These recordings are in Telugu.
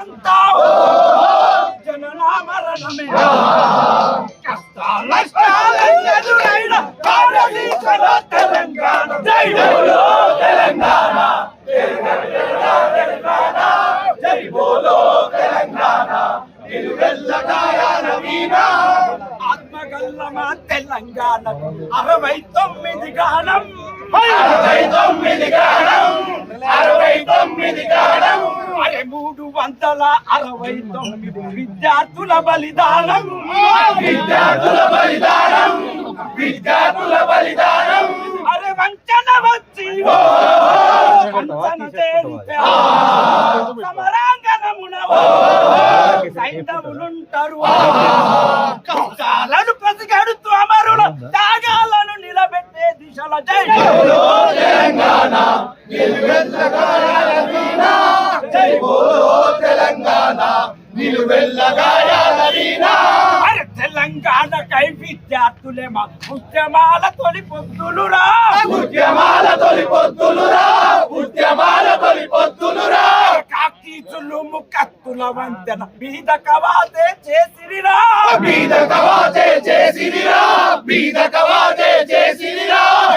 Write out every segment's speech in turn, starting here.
అంతా జనన మరణమే కష్టాల ఎదురైన భారతీయుల తెలంగాణ జై బోలో తెలంగాణ జై బోలో తెలంగాణ ఆత్మగల్లమా తెలంగాణ 69 గానం 69 గానం 69 గానం అరే 369 విద్యార్థుల బలిదానం విద్యార్థుల బలిదానం అరే వంచన వచ్చి వంచన తేలితే సమరాంగణమున సైంధవులుంటారు కష్టాలను పసిగడుతూ అమరుల త్యాగాలను నిలబెట్టే దిశల జై బోలో తెలంగాణ నిలువెల్లగాయాల వీణ జై బోలో తెలంగాణ నిలువెల్లగాయాల వీణ అరే తెలంగాణకై విద్యార్థులేమా ఉద్యమాల తొలి పొద్దులురా ఉద్యమాల తొలి పొద్దులురా కాకి చులుము కత్తుల వంతెన బీద కవాతే చేసిరిరా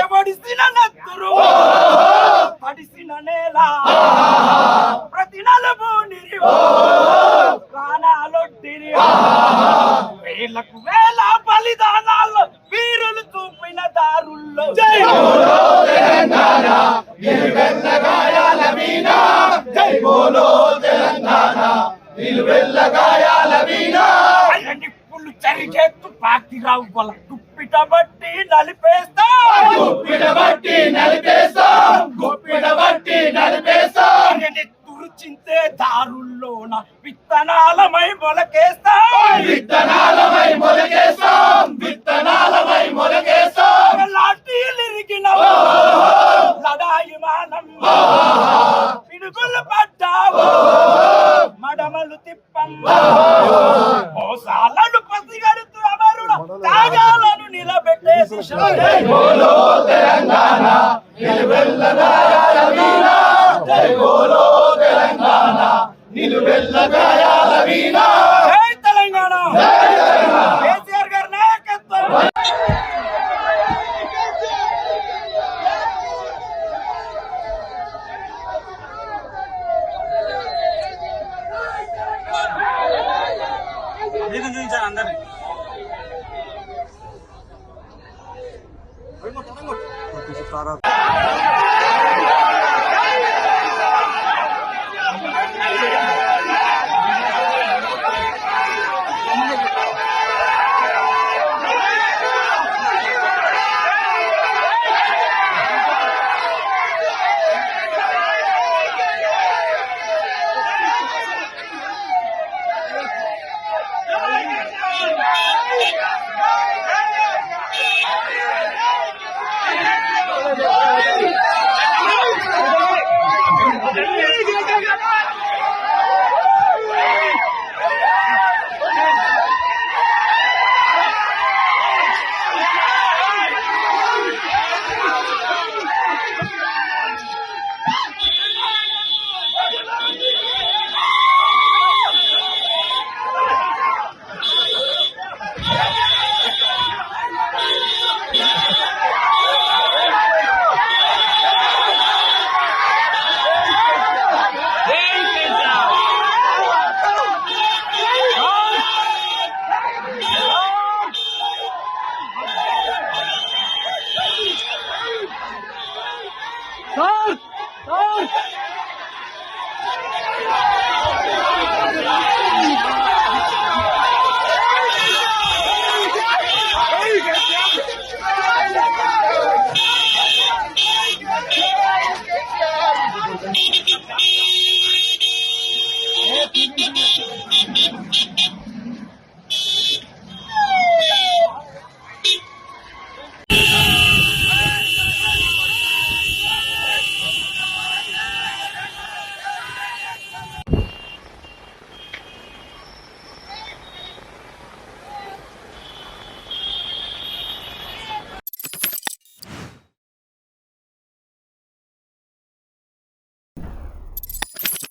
ఎవడిసిన నత్తురు పడిసిన నేల ప్రతి నలుపు నిరివో ప్రాణాలొట్టిరి వేలకు వేల బలిదానాల్లో వీరులు చూపిన దారుల్లో జై బోలో తెలంగాణ నిలువెల్లగాయాల వీణ జై బోలో తెలంగాణ నిలువెల్లగాయాల వీణ నిప్పులు చరిచేత్తు పాకి రావ్వల గుప్పిట బట్టి నలిపేస్తా తురిచింతే దారుల్లోన విత్తనాలమై మొలకేస్తా లాఠీలిరిగిన లడాయి మానం పిడుగులు పడ్డావు మడమలు తిప్పమ్మ మోసాలను పసిగడుతూ అమరుల త్యాగాలను నిలబెట్టే జై బోలో తెలంగాణ నిలువెల్లగాయాల వీణ జై బోలో తెలంగాణ నిలువెల్లగాయాల వీణ జై తెలంగాణ కేసీఆర్ గారి నాయకత్వం చూపించారు అందరినీ Thank you.